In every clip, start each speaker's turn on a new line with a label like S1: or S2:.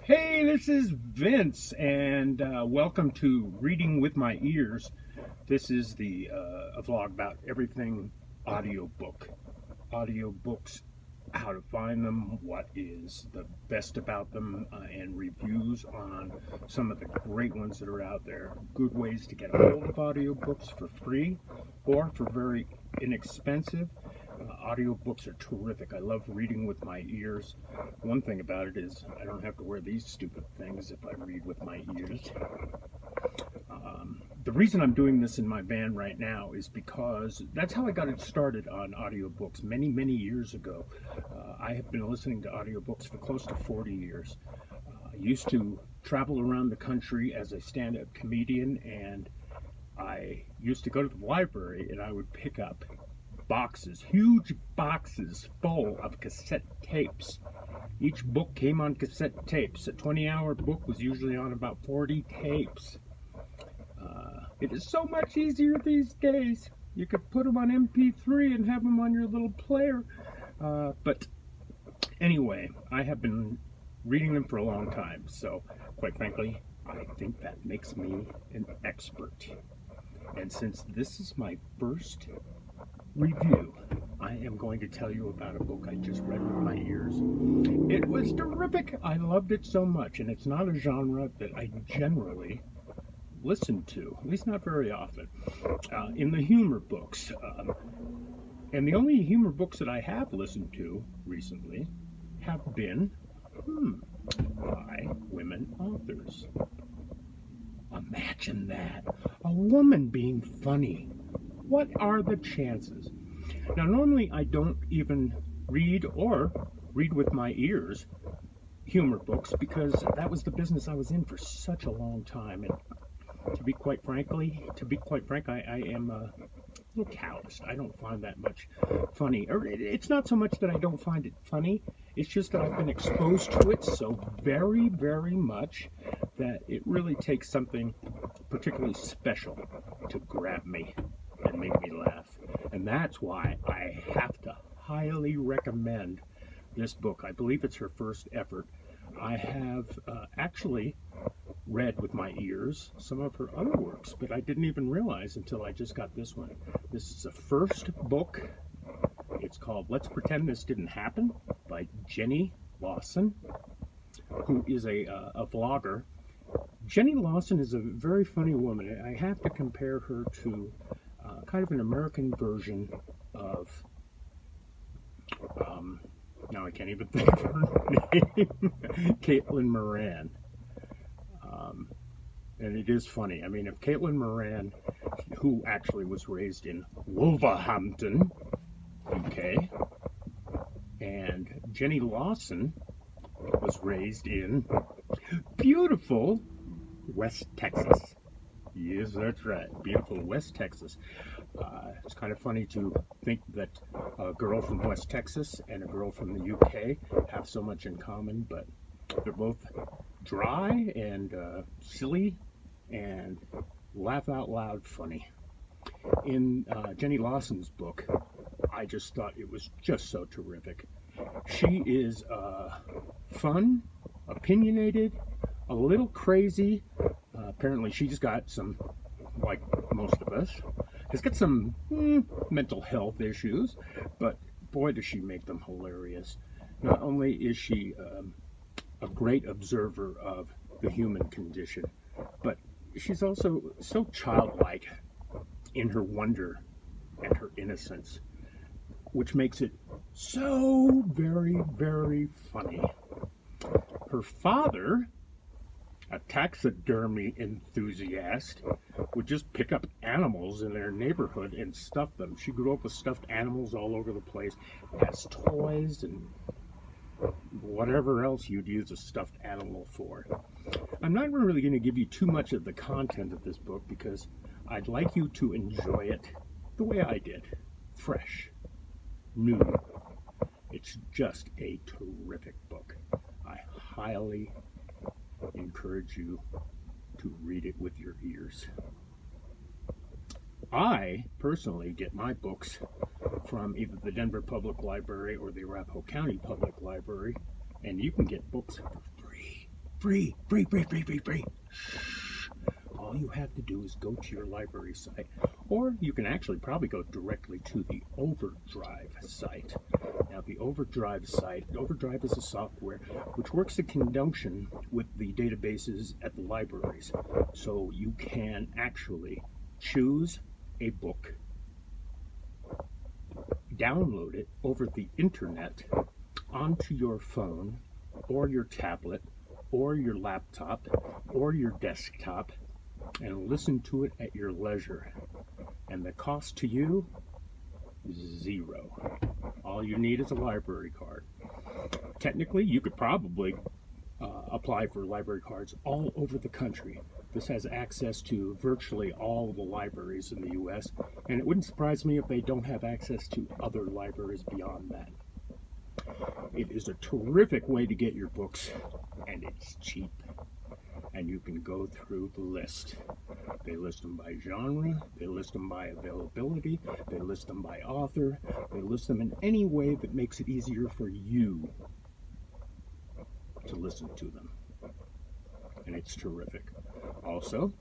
S1: Hey, this is Vince, and welcome to Reading with My Ears. This is a vlog about everything audiobook. Audiobooks, how to find them, what is the best about them, and reviews on some of the great ones that are out there. Good ways to get a hold of audiobooks for free or for very inexpensive. Audiobooks are terrific. I love reading with my ears. One thing about it is I don't have to wear these stupid things if I read with my ears. The reason I'm doing this in my van right now is because that's how I got it started on audiobooks many, many years ago. I have been listening to audiobooks for close to 40 years. I used to travel around the country as a stand-up comedian, and I used to go to the library and I would pick up boxes, huge boxes full of cassette tapes. Each book came on cassette tapes. A 20-hour book was usually on about 40 tapes. It is so much easier these days. You could put them on MP3 and have them on your little player. But anyway, I have been reading them for a long time, so quite frankly, I think that makes me an expert. And since this is my first review, I am going to tell you about a book I just read with my ears. It was terrific. I loved it so much, and it's not a genre that I generally listen to, at least not very often, in the humor books. And the only humor books that I have listened to recently have been by women authors. Imagine that. A woman being funny. What are the chances? Now, normally I don't even read or read with my ears humor books because that was the business I was in for such a long time. And to be quite frank, I am a little calloused. I don't find that much funny. Or it's not so much that I don't find it funny. It's just that I've been exposed to it so very, very much that it really takes something particularly special to grab me and make me laugh. And that's why I have to highly recommend this book. I believe it's her first effort. I have actually read with my ears some of her other works, but I didn't even realize until I just got this one. This is the first book. It's called Let's Pretend This Didn't Happen by Jenny Lawson, who is a vlogger. Jenny Lawson is a very funny woman. I have to compare her to kind of an American version of, now I can't even think of her name, Caitlin Moran. And it is funny. I mean, if Caitlin Moran, who actually was raised in Wolverhampton, UK, and Jenny Lawson was raised in beautiful West Texas. Yes, that's right. Beautiful West Texas. It's kind of funny to think that a girl from West Texas and a girl from the UK have so much in common, but they're both dry and silly and laugh out loud funny. In Jenny Lawson's book, I just thought it was just so terrific. She is fun, opinionated, a little crazy. Apparently she's got some, like most of us, has got some mental health issues, but boy does she make them hilarious. Not only is she a great observer of the human condition, but she's also so childlike in her wonder and her innocence, which makes it so very, very funny. Her father, a taxidermy enthusiast, would just pick up animals in their neighborhood and stuff them. She grew up with stuffed animals all over the place, as toys and whatever else you'd use a stuffed animal for. I'm not really going to give you too much of the content of this book because I'd like you to enjoy it the way I did. Fresh, new. It's just a terrific book. I highly encourage you to read it with your ears. I personally get my books from either the Denver Public Library or the Arapahoe County Public Library, and you can get books for free, free, free, free, free, free. Shh. All you have to do is go to your library site, or you can actually probably go directly to the Overdrive site. Now, the Overdrive site, Overdrive is a software which works in conjunction with the databases at the libraries. So you can actually choose a book, download it over the internet onto your phone or your tablet or your laptop or your desktop and listen to it at your leisure. And the cost to you is zero. All you need is a library card. Technically, you could probably apply for library cards all over the country. This has access to virtually all the libraries in the U.S., and it wouldn't surprise me if they don't have access to other libraries beyond that. It is a terrific way to get your books, and it's cheap. And you can go through the list. They list them by genre, they list them by availability, they list them by author, they list them in any way that makes it easier for you to listen to them. And it's terrific. Also,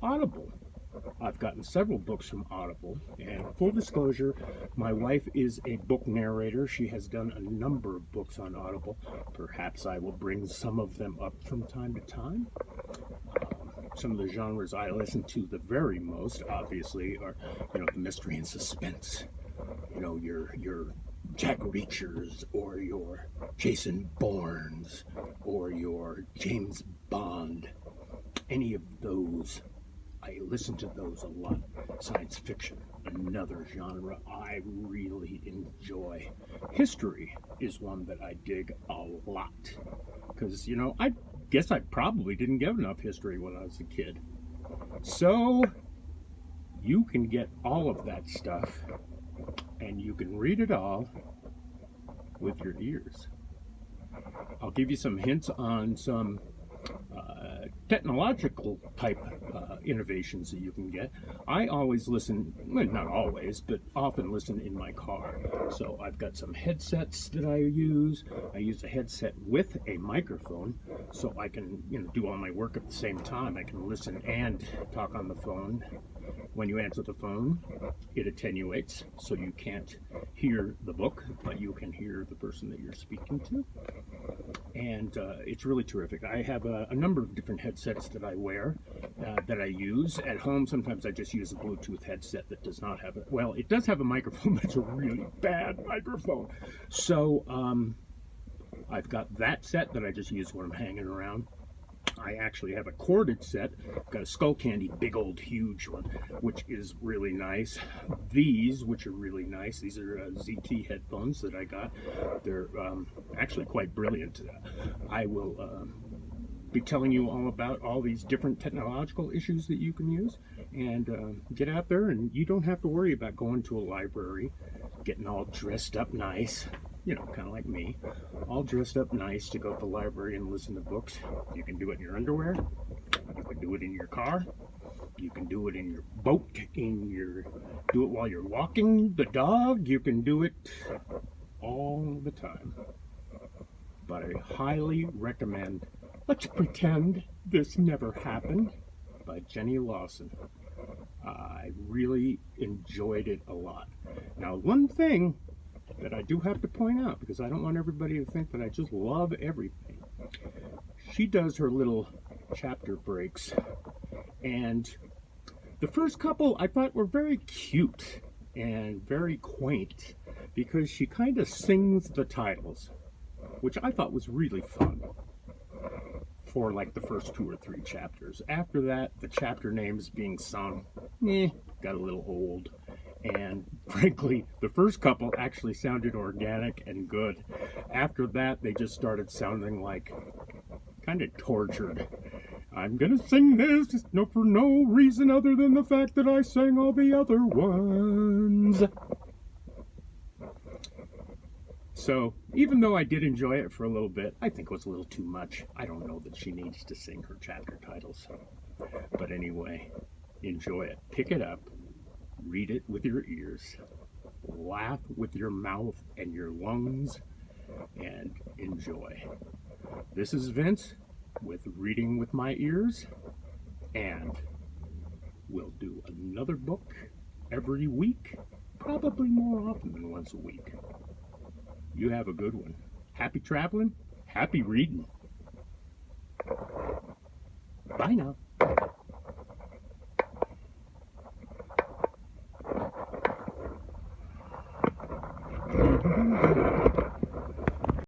S1: Audible. I've gotten several books from Audible, and full disclosure, my wife is a book narrator. She has done a number of books on Audible. Perhaps I will bring some of them up from time to time. Some of the genres I listen to the very most, obviously, are, the mystery and suspense. Your Jack Reachers, or your Jason Bournes, or your James Bond. Any of those. I listen to those a lot. Science fiction, another genre I really enjoy. History is one that I dig a lot. Because, I guess I probably didn't get enough history when I was a kid. So, you can get all of that stuff, and you can read it all with your ears. I'll give you some hints on some technological type innovations that you can get. I always listen, well, not always, but often listen in my car. So I've got some headsets that I use. I use a headset with a microphone, so I can do all my work at the same time. I can listen and talk on the phone. When you answer the phone, it attenuates, so you can't hear the book, but you can hear the person that you're speaking to. And it's really terrific. I have a number of different headsets that I wear, that I use. At home, sometimes I just use a Bluetooth headset that does not have it. Well, it does have a microphone, but it's a really bad microphone. So I've got that set that I just use when I'm hanging around. I actually have a corded set. I've got a Skullcandy, big old huge one, which is really nice. These, which are really nice, these are ZT headphones that I got. They're actually quite brilliant. I will be telling you all about all these different technological issues that you can use, and get out there, and you don't have to worry about going to a library, getting all dressed up nice. Kind of like me, all dressed up nice to go to the library and listen to books. You can do it in your underwear. You can do it in your car. You can do it in your boat. Do it while you're walking the dog. You can do it all the time. But I highly recommend Let's Pretend This Never Happened by Jenny Lawson. I really enjoyed it a lot. Now, one thing that I do have to point out, because I don't want everybody to think that I just love everything. She does her little chapter breaks, and the first couple I thought were very cute and very quaint, because she kind of sings the titles, which I thought was really fun for like the first 2 or 3 chapters. After that, the chapter names being sung, got a little old. And frankly, the first couple actually sounded organic and good. After that, they just started sounding like kind of tortured. I'm gonna sing this for no reason other than the fact that I sang all the other ones. So, even though I did enjoy it for a little bit, I think it was a little too much. I don't know that she needs to sing her chapter titles. But anyway, enjoy it. Pick it up. Read it with your ears, laugh with your mouth and your lungs, and enjoy. This is Vince, with Reading with My Ears, and we'll do another book every week, probably more often than once a week. You have a good one. Happy traveling, happy reading. Bye now.